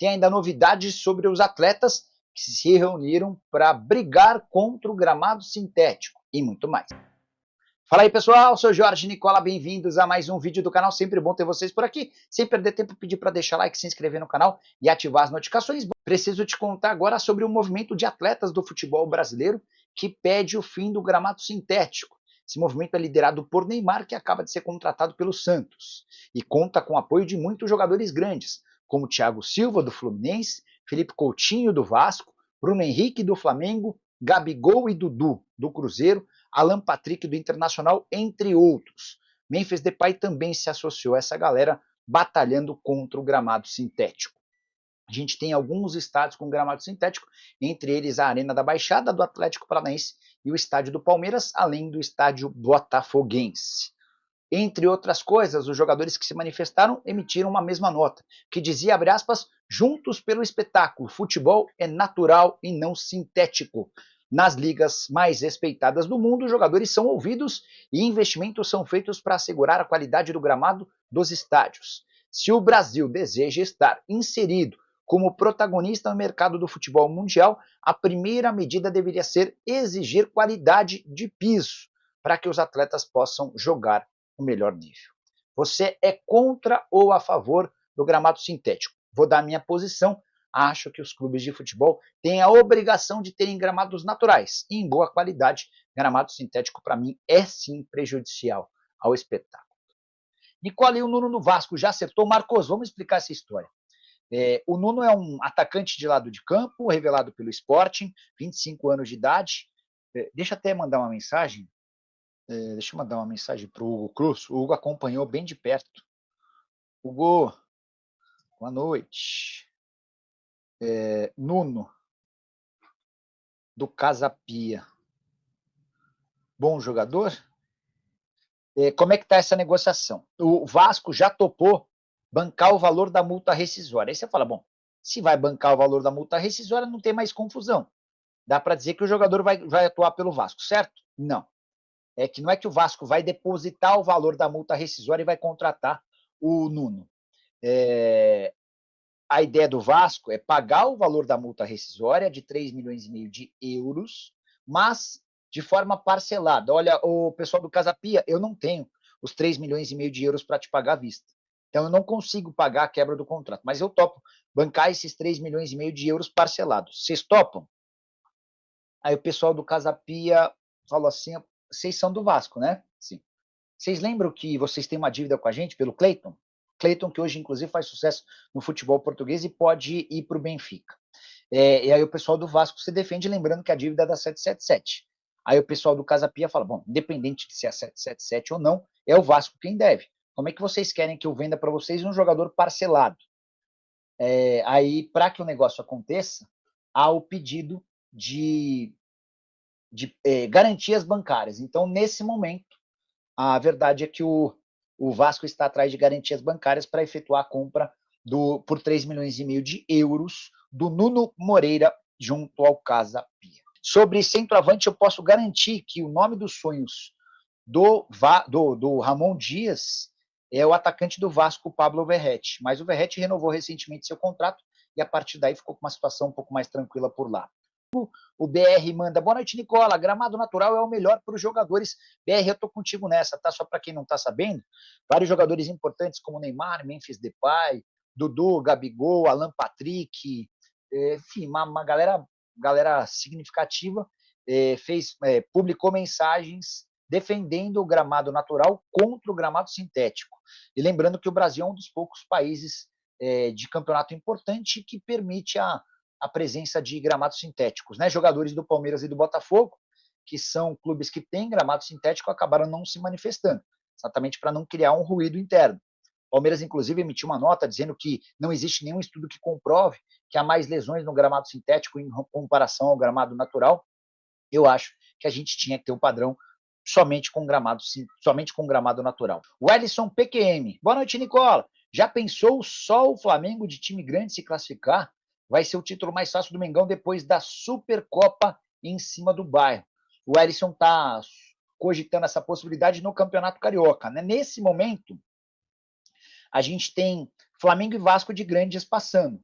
tem ainda novidades sobre os atletas que se reuniram para brigar contra o gramado sintético e muito mais. Fala aí pessoal, sou Jorge Nicola, bem-vindos a mais um vídeo do canal, sempre bom ter vocês por aqui. Sem perder tempo, pedir para deixar like, se inscrever no canal e ativar as notificações. Preciso te contar agora sobre o movimento de atletas do futebol brasileiro que pede o fim do gramado sintético. Esse movimento é liderado por Neymar, que acaba de ser contratado pelo Santos e conta com o apoio de muitos jogadores grandes, como Thiago Silva do Fluminense, Felipe Coutinho do Vasco, Bruno Henrique do Flamengo, Gabigol e Dudu do Cruzeiro, Alan Patrick do Internacional, entre outros. Memphis Depay também se associou a essa galera batalhando contra o gramado sintético. A gente tem alguns estádios com gramado sintético, entre eles a Arena da Baixada do Atlético Paranaense e o estádio do Palmeiras, além do estádio botafoguense. Entre outras coisas, os jogadores que se manifestaram emitiram uma mesma nota, que dizia, abre aspas, juntos pelo espetáculo, futebol é natural e não sintético. Nas ligas mais respeitadas do mundo, os jogadores são ouvidos e investimentos são feitos para assegurar a qualidade do gramado dos estádios. Se o Brasil deseja estar inserido como protagonista no mercado do futebol mundial, a primeira medida deveria ser exigir qualidade de piso para que os atletas possam jogar no melhor nível. Você é contra ou a favor do gramado sintético? Vou dar a minha posição. Acho que os clubes de futebol têm a obrigação de terem gramados naturais e em boa qualidade. Gramado sintético, para mim, é sim prejudicial ao espetáculo. Nicola, e o Nuno no Vasco já acertou? Marcos, vamos explicar essa história. O Nuno é um atacante de lado de campo, revelado pelo Sporting, 25 anos de idade. Deixa eu até mandar uma mensagem. Deixa eu mandar uma mensagem para o Hugo Cruz. O Hugo acompanhou bem de perto. Hugo, boa noite. Nuno, do Casa Pia. Bom jogador? Como é que está essa negociação? O Vasco já topou bancar o valor da multa rescisória. Aí você fala, bom, se vai bancar o valor da multa rescisória, não tem mais confusão. Dá para dizer que o jogador vai atuar pelo Vasco, certo? Não. Não é que o Vasco vai depositar o valor da multa rescisória e vai contratar o Nuno. A ideia do Vasco é pagar o valor da multa rescisória de 3,5 milhões de euros, mas de forma parcelada. Olha, o pessoal do Casa Pia, eu não tenho os 3,5 milhões de euros para te pagar à vista. Então, eu não consigo pagar a quebra do contrato, mas eu topo bancar esses 3,5 milhões de euros parcelados. Vocês topam? Aí o pessoal do Casa Pia falou assim, vocês são do Vasco, né? Sim. Vocês lembram que vocês têm uma dívida com a gente pelo Cleiton? Cleiton, que hoje, inclusive, faz sucesso no futebol português e pode ir para o Benfica. E aí o pessoal do Vasco se defende, lembrando que a dívida é da 777. Aí o pessoal do Casa Pia fala, bom, independente de se é 777 ou não, é o Vasco quem deve. Como é que vocês querem que eu venda para vocês um jogador parcelado? Aí, para que o negócio aconteça, há o pedido de garantias bancárias. Então, nesse momento, a verdade é que o Vasco está atrás de garantias bancárias para efetuar a compra por 3,5 milhões de euros do Nuno Moreira junto ao Casa Pia. Sobre centroavante, eu posso garantir que o nome dos sonhos do Ramon Dias é o atacante do Vasco, Pablo Verratti. Mas o Verratti renovou recentemente seu contrato e a partir daí ficou com uma situação um pouco mais tranquila por lá. O BR manda, boa noite, Nicola, gramado natural é o melhor para os jogadores. BR, eu tô contigo nessa, tá? Só para quem não tá sabendo, vários jogadores importantes como Neymar, Memphis Depay, Dudu, Gabigol, Alan Patrick, enfim, uma galera significativa publicou mensagens defendendo o gramado natural contra o gramado sintético. E lembrando que o Brasil é um dos poucos países de campeonato importante que permite a presença de gramados sintéticos, né? Jogadores do Palmeiras e do Botafogo, que são clubes que têm gramado sintético, acabaram não se manifestando, exatamente para não criar um ruído interno. O Palmeiras, inclusive, emitiu uma nota dizendo que não existe nenhum estudo que comprove que há mais lesões no gramado sintético em comparação ao gramado natural. Eu acho que a gente tinha que ter um padrão somente com gramado natural. O Ellison PQM. Boa noite, Nicola. Já pensou só o Flamengo de time grande se classificar? Vai ser o título mais fácil do Mengão depois da Supercopa em cima do Bayern. O Ellison está cogitando essa possibilidade no Campeonato Carioca, né? Nesse momento, a gente tem Flamengo e Vasco de grandes passando.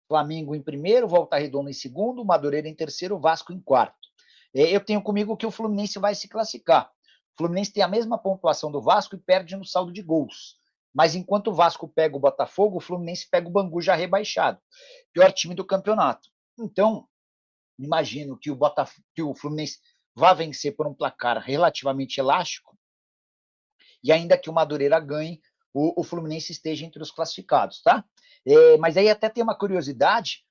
Flamengo em primeiro, Volta Redonda em segundo, Madureira em terceiro, Vasco em quarto. Eu tenho comigo que o Fluminense vai se classificar. O Fluminense tem a mesma pontuação do Vasco e perde no saldo de gols. Mas enquanto o Vasco pega o Botafogo, o Fluminense pega o Bangu já rebaixado. Pior time do campeonato. Então, imagino que o Fluminense vá vencer por um placar relativamente elástico e ainda que o Madureira ganhe, o Fluminense esteja entre os classificados, tá? Mas aí até tem uma curiosidade,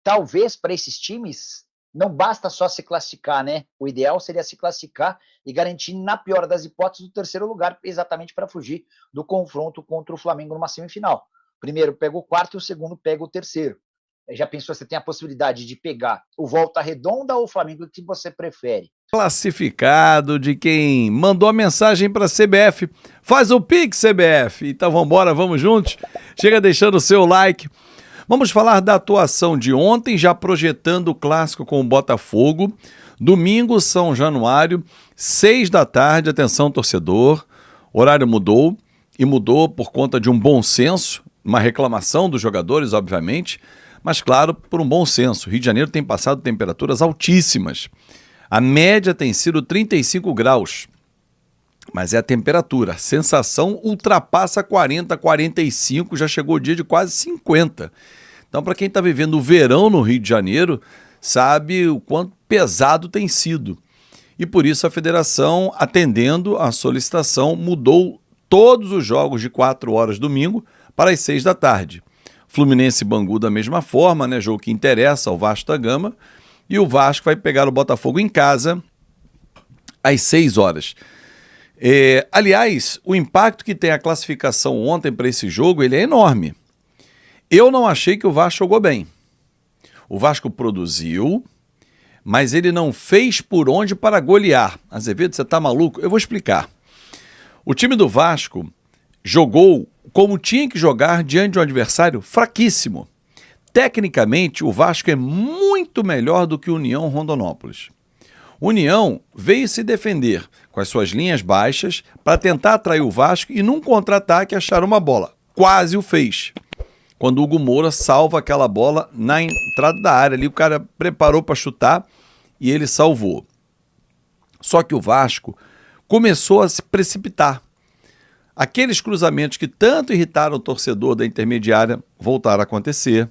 talvez para esses times não basta só se classificar, né? O ideal seria se classificar e garantir, na pior das hipóteses, o terceiro lugar, exatamente para fugir do confronto contra o Flamengo numa semifinal. O primeiro pega o quarto e o segundo pega o terceiro. Já pensou, você tem a possibilidade de pegar o Volta Redonda ou o Flamengo, o que você prefere? Classificado de quem mandou a mensagem para a CBF. Faz o Pix, CBF. Então vamos embora, vamos juntos. Chega deixando o seu like. Vamos falar da atuação de ontem, já projetando o clássico com o Botafogo. Domingo, São Januário, 6 da tarde. Atenção, torcedor. O horário mudou, e mudou por conta de um bom senso, uma reclamação dos jogadores, obviamente, mas, claro, por um bom senso. O Rio de Janeiro tem passado temperaturas altíssimas. A média tem sido 35 graus, mas é a temperatura. A sensação ultrapassa 40, 45, já chegou o dia de quase 50. Então, para quem está vivendo o verão no Rio de Janeiro, sabe o quanto pesado tem sido. E por isso a federação, atendendo à solicitação, mudou todos os jogos de 4 horas domingo para as 6 da tarde. Fluminense e Bangu da mesma forma, né? Jogo que interessa ao Vasco da Gama. E o Vasco vai pegar o Botafogo em casa às 6 horas. Aliás, o impacto que tem a classificação ontem para esse jogo, ele é enorme. Eu não achei que o Vasco jogou bem. O Vasco produziu, mas ele não fez por onde para golear. Azevedo, você está maluco? Eu vou explicar. O time do Vasco jogou como tinha que jogar diante de um adversário fraquíssimo. Tecnicamente, o Vasco é muito melhor do que o União Rondonópolis. O União veio se defender com as suas linhas baixas para tentar atrair o Vasco e num contra-ataque achar uma bola. Quase o fez. Quando o Hugo Moura salva aquela bola na entrada da área ali, o cara preparou para chutar e ele salvou. Só que o Vasco começou a se precipitar. Aqueles cruzamentos que tanto irritaram o torcedor da intermediária voltaram a acontecer.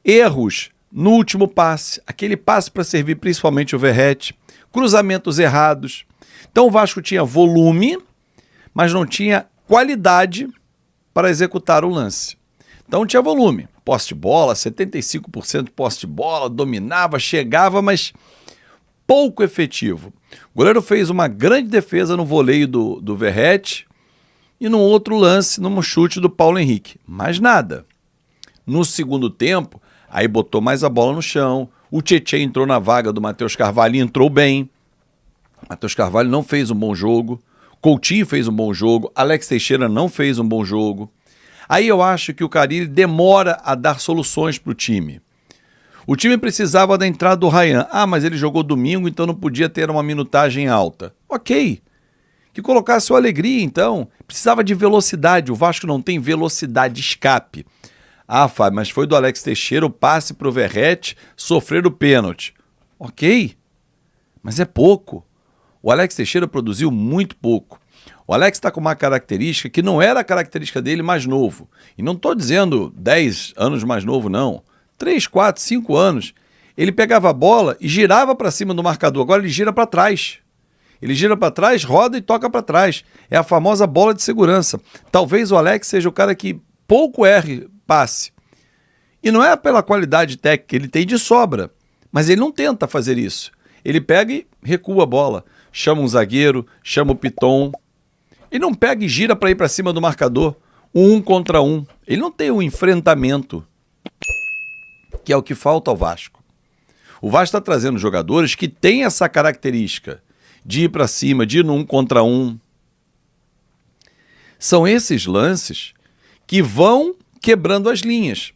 Erros no último passe, aquele passe para servir principalmente o Verratti, cruzamentos errados. Então o Vasco tinha volume, mas não tinha qualidade para executar o lance. Então tinha volume, posse de bola, 75% de posse de bola, dominava, chegava, mas pouco efetivo. O goleiro fez uma grande defesa no voleio do Verratti e num outro lance, num chute do Paulo Henrique. Mais nada. No segundo tempo, aí botou mais a bola no chão, o Tietê entrou na vaga do Matheus Carvalho e entrou bem. Matheus Carvalho não fez um bom jogo, Coutinho fez um bom jogo, Alex Teixeira não fez um bom jogo. Aí eu acho que o Carille demora a dar soluções para o time. O time precisava da entrada do Ryan. Mas ele jogou domingo, então não podia ter uma minutagem alta. Ok. Que colocasse o Alegria, então. Precisava de velocidade. O Vasco não tem velocidade de escape. Fábio, mas foi do Alex Teixeira o passe para o Verratti sofrer o pênalti. Ok. Mas é pouco. O Alex Teixeira produziu muito pouco. O Alex está com uma característica que não era a característica dele mais novo. E não estou dizendo 10 anos mais novo, não. 3, 4, 5 anos. Ele pegava a bola e girava para cima do marcador. Agora ele gira para trás. Ele gira para trás, roda e toca para trás. É a famosa bola de segurança. Talvez o Alex seja o cara que pouco erre passe. E não é pela qualidade técnica, ele tem de sobra. Mas ele não tenta fazer isso. Ele pega e recua a bola. Chama um zagueiro, chama o Piton. Ele não pega e gira para ir para cima do marcador, 1 contra 1. Ele não tem um enfrentamento, que é o que falta ao Vasco. O Vasco está trazendo jogadores que têm essa característica de ir para cima, de ir no 1 contra 1. São esses lances que vão quebrando as linhas.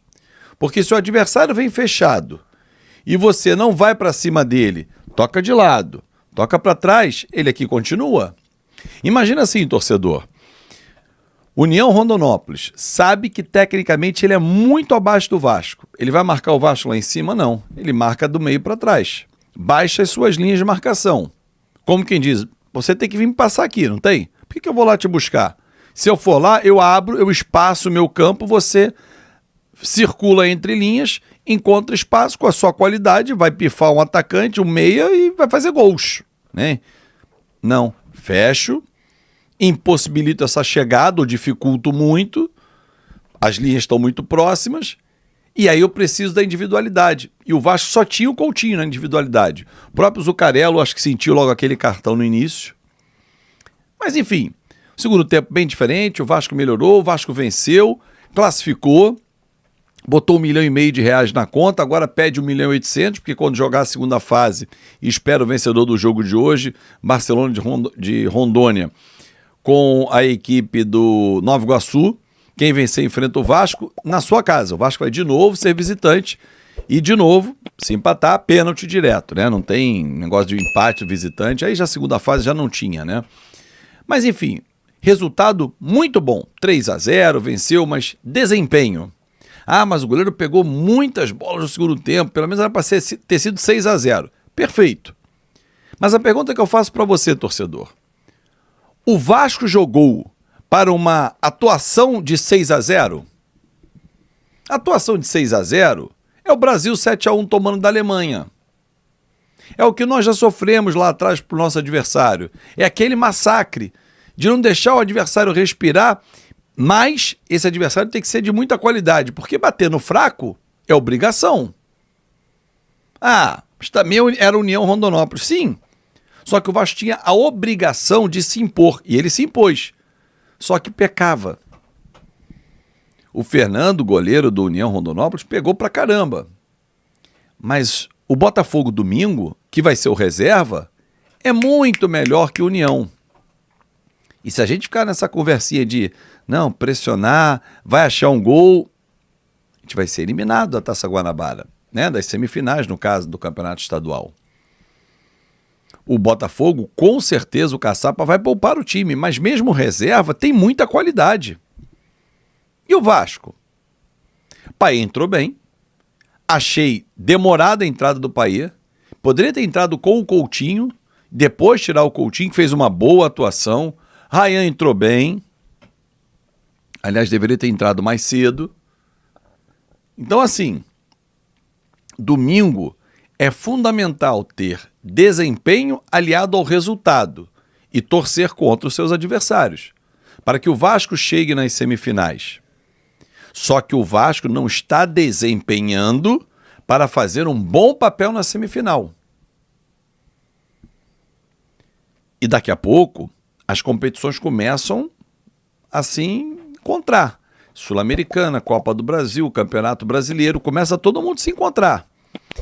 Porque se o adversário vem fechado e você não vai para cima dele, toca de lado, toca para trás, ele aqui continua. Imagina assim, torcedor. União Rondonópolis sabe que tecnicamente ele é muito abaixo do Vasco. Ele vai marcar o Vasco lá em cima? Não. Ele marca do meio para trás. Baixa as suas linhas de marcação. Como quem diz, você tem que vir me passar aqui, não tem? Por que eu vou lá te buscar? Se eu for lá, eu abro, eu espaço o meu campo, você circula entre linhas, encontra espaço com a sua qualidade, vai pifar um atacante, um meia e vai fazer gols, né? Não, fecho, impossibilito essa chegada ou dificulto muito, as linhas estão muito próximas, e aí eu preciso da individualidade. E o Vasco só tinha o Coutinho na individualidade. O próprio Zuccarello, acho que sentiu logo aquele cartão no início. Mas enfim, segundo tempo bem diferente, o Vasco melhorou, o Vasco venceu, classificou, botou R$1,5 milhão na conta, agora pede R$1,8 milhão, porque quando jogar a segunda fase, espera o vencedor do jogo de hoje, Barcelona de Rondônia, com a equipe do Nova Iguaçu. Quem vencer enfrenta o Vasco na sua casa. O Vasco vai de novo ser visitante e de novo, se empatar, pênalti direto, né? Não tem negócio de empate visitante, aí já a segunda fase já não tinha, né? Mas enfim, resultado muito bom. 3-0, venceu, mas desempenho. Ah, mas o goleiro pegou muitas bolas no segundo tempo, pelo menos era para ter sido 6-0. Perfeito. Mas a pergunta que eu faço para você, torcedor. O Vasco jogou para uma atuação de 6-0? A atuação de 6-0 é o Brasil 7-1 tomando da Alemanha. É o que nós já sofremos lá atrás para o nosso adversário. É aquele massacre de não deixar o adversário respirar, mas esse adversário tem que ser de muita qualidade, porque bater no fraco é obrigação. Ah, mas também era União Rondonópolis. Sim, só que o Vasco tinha a obrigação de se impor, e ele se impôs. Só que pecava. O Fernando, goleiro do União Rondonópolis, pegou pra caramba. Mas o Botafogo domingo, que vai ser o reserva, é muito melhor que o União. E se a gente ficar nessa conversinha de, não, pressionar, vai achar um gol, a gente vai ser eliminado da Taça Guanabara, né? Das semifinais, no caso do Campeonato Estadual. O Botafogo, com certeza, o Caçapa vai poupar o time, mas mesmo reserva tem muita qualidade. E o Vasco? Paê entrou bem. Achei demorada a entrada do Paê. Poderia ter entrado com o Coutinho, depois tirar o Coutinho, que fez uma boa atuação. Ryan entrou bem. Aliás, deveria ter entrado mais cedo. Então, assim, domingo é fundamental ter desempenho aliado ao resultado e torcer contra os seus adversários, para que o Vasco chegue nas semifinais. Só que o Vasco não está desempenhando para fazer um bom papel na semifinal. E daqui a pouco, as competições começam a se encontrar. Sul-Americana, Copa do Brasil, Campeonato Brasileiro, começa todo mundo a se encontrar.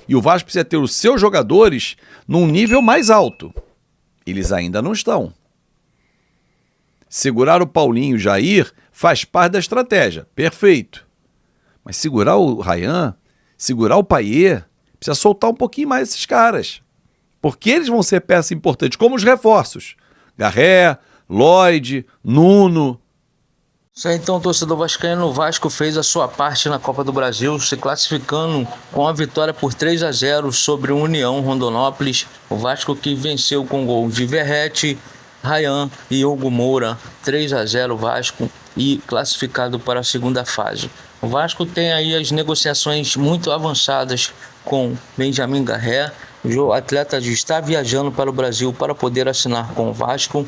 E o Vasco precisa ter os seus jogadores num nível mais alto. Eles ainda não estão. Segurar o Paulinho e o Jair faz parte da estratégia. Perfeito. Mas segurar o Ryan, segurar o Paê, precisa soltar um pouquinho mais esses caras. Porque eles vão ser peça importante, como os reforços. Garré, Lloyd, Nuno. Isso aí, então, torcedor vascaíno, o Vasco fez a sua parte na Copa do Brasil, se classificando com a vitória por 3-0 sobre o União Rondonópolis. O Vasco que venceu com gols de Verratti, Ryan e Hugo Moura. 3-0 Vasco e classificado para a segunda fase. O Vasco tem aí as negociações muito avançadas com Benjamin Garré. O atleta já está viajando para o Brasil para poder assinar com o Vasco.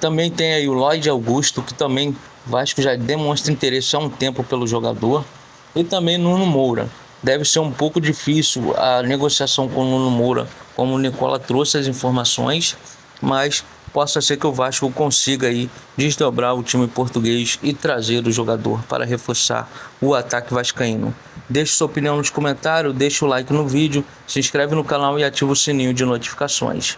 Também tem aí o Lloyd Augusto, que também o Vasco já demonstra interesse há um tempo pelo jogador. E também Nuno Moura. Deve ser um pouco difícil a negociação com o Nuno Moura, como o Nicola trouxe as informações, mas possa ser que o Vasco consiga aí desdobrar o time português e trazer o jogador para reforçar o ataque vascaíno. Deixe sua opinião nos comentários, deixe o like no vídeo, se inscreve no canal e ativa o sininho de notificações.